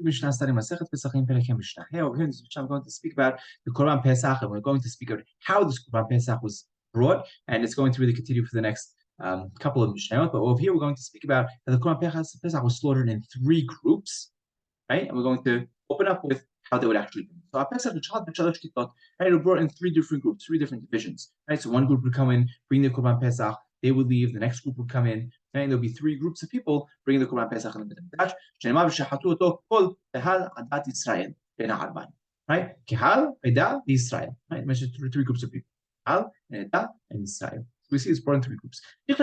Mishna study Masechet Pesachim Perek Mishnah. Here, over here in this Mishnah, I'm going to speak about the Korban Pesach, and we're going to speak about how this Korban Pesach was brought, and it's going to really continue for the next couple of Mishnayot. But over here, we're going to speak about how the Korban Pesach was slaughtered in three groups, right? And we're going to open up with how they would actually be. So Pesach, right, were brought in three different groups, three different divisions, right? So one group would come in, bring the Korban Pesach, they would leave, the next group would come in, and there'll be three groups of people bringing the Korban Pesach in the Mikdash. Right? Kehal, Eda, Israel. Right? Mentioned three groups of people. Kehal, Eda, and Israel. So we see it's brought in three groups. The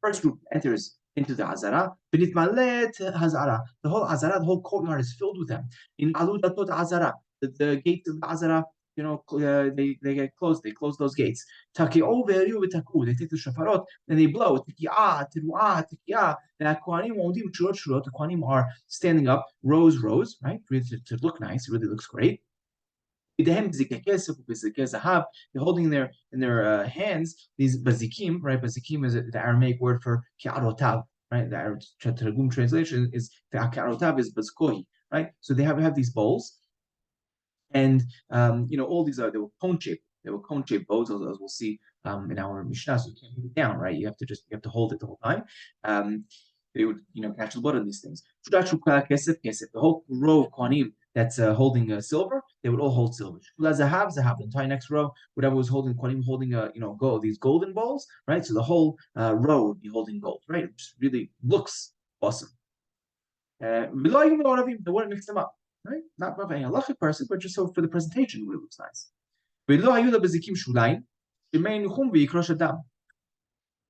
first group enters into the Azara. The whole Azara, the whole courtyard is filled with them. In Aludatot Azara, the gates of the Azara, they get closed. They close those gates. They take the shofarot and they blow. The Kohanim are standing up, rows, right? To look nice. It really looks great. They're holding in their hands these bazikim, right? Bazikim is the Aramaic word for ki'arotav, right? The Targum translation is ki'arotav is bazkohi, right? So they have these bowls, and all these they were cone shaped. They were cone shaped bowls, as we'll see in our Mishnah. So you can't put it down, right? You have to hold it the whole time. They would catch the blood on these things. The whole row of Kohanim that's holding silver, they would all hold silver. The entire next row, whatever was holding Kohanim holding gold, these golden bowls, right? So the whole row would be holding gold, right? It just really looks awesome. They wouldn't mix them up, right? Not for any halachic person, but just so for the presentation, it looks nice.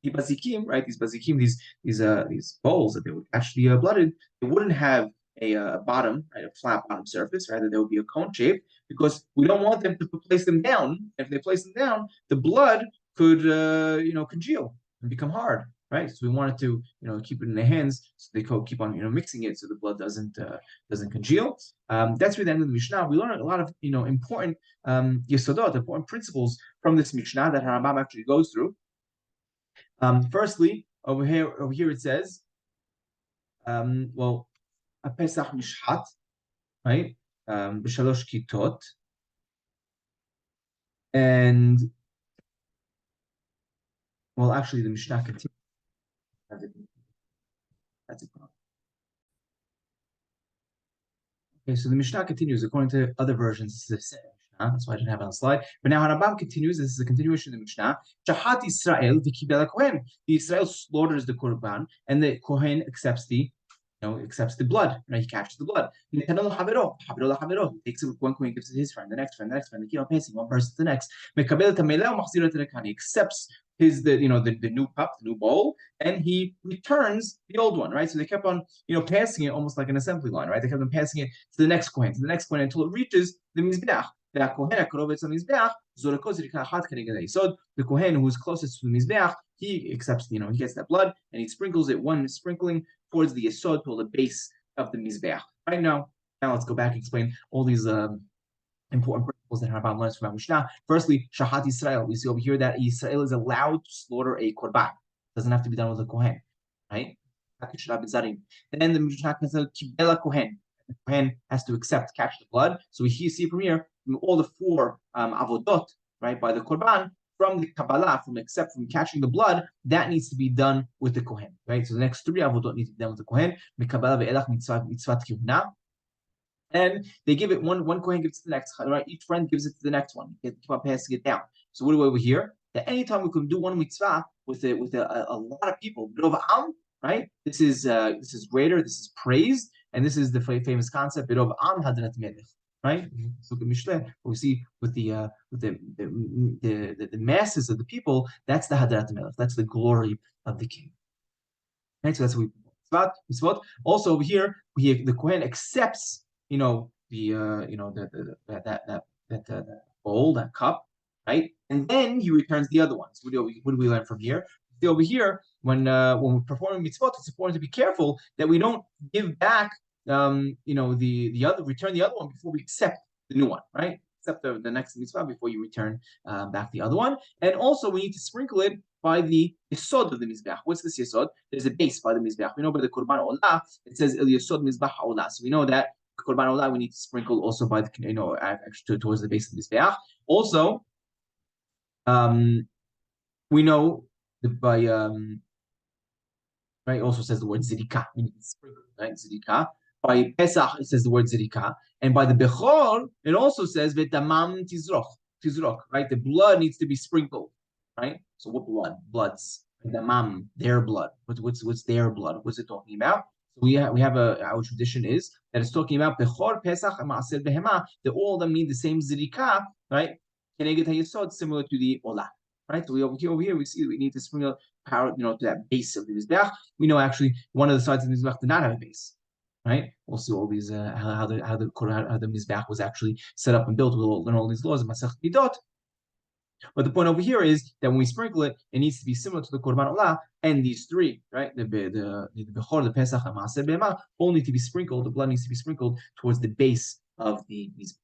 The bazikim, right? These bazikim, these bowls that they would actually blooded, they wouldn't have a bottom, right? A flat bottom surface. Rather, there would be a cone shape because we don't want them to place them down. If they place them down, the blood could congeal and become hard, right? So we wanted to keep it in the hands, so they keep on mixing it so the blood doesn't congeal. That's really the end of the Mishnah. We learned a lot of important yesodot, important principles from this Mishnah that Rambam actually goes through. Firstly, over here it says, a Pesach mishhat, right? B'shalosh kitot, and actually the Mishnah continues. That's a problem. Okay, so the Mishnah continues according to other versions. This is the same Mishnah, that's why I didn't have it on the slide. But now Rambam continues. This is a continuation of the Mishnah. Shahat Israel v'kibel Kohen. The Israel slaughters the Korban, and the Kohen accepts the blood. Right? He captures the blood. He takes it. One Kohen gives it to his friend, the next friend. They keep on passing one person to the next. He accepts the new cup, the new bowl, and he returns the old one, right? So they kept on passing it almost like an assembly line, right? They kept on passing it to the next Kohen, until it reaches the Mizbeach. So the Kohen who is closest to the Mizbeach, he accepts, he gets that blood and he sprinkles it one sprinkling towards the yesod, to the base of the Mizbeach. Right now let's go back and explain all these important principles that Rambam learns from Mishnah. Firstly, Shahat Israel. We see over here that Israel is allowed to slaughter a korban. It doesn't have to be done with a kohen, right? And then the Mishnah says Kibela Kohen. The kohen has to catch the blood. So we see from here all the four avodot, right, by the korban, from the Kabbalah, from catching the blood, that needs to be done with the kohen, right? So the next three avodot need to be done with the kohen. And they give it one Kohen gives it to the next, right? Each friend gives it to the next one. You keep on passing it down. So what do we over here? That anytime we can do one mitzvah with a lot of people, right? This is greater, this is praised, and this is the famous concept, right? So the Mishnah, we see with the masses of the people, that's the Hadrat Melech, that's the glory of the king. Right? So that's what we also over here, the Kohen accepts that bowl, that cup, right? And then he returns the other ones. What do we learn from here? See over here, when we're performing mitzvot, it's important to be careful that we don't give back, return the other one before we accept the new one, right? Accept the next mitzvah before you return back the other one. And also, we need to sprinkle it by the yesod of the mizbeach. What's this yesod? There's a base by the mizbeach. We know by the korban olah it says el yesod mizbeach olah. So we know that korban olah we need to sprinkle also by the actually towards the base of the mizbeach. Also, we know that by right, it also says the word zirika, meaning sprinkle, right? Zirika. By Pesach, it says the word zirika. And by the Bechor, it also says v'tamam tizroch, right? The blood needs to be sprinkled, right? So what blood? Bloods. V'tamam, their blood. What's their blood? What's it talking about? So our tradition is that it's talking about Bechor, Pesach, and Maaser Behema, that all of them need the same zirika, right? Keneged HaYesod, similar to the Olah. Right, so over here we see that we need to sprinkle power, to that base of the mizbeach. We know actually one of the sides of the mizbeach did not have a base, right? We'll see all these how the mizbeach was actually set up and built. We'll learn all these laws in Masechet Midot. But the point over here is that when we sprinkle it, it needs to be similar to the Korban Olah, and these three, right? The Bechor, the Pesach, and Maaser Behema all need to be sprinkled. The blood needs to be sprinkled towards the base of the mizbeach.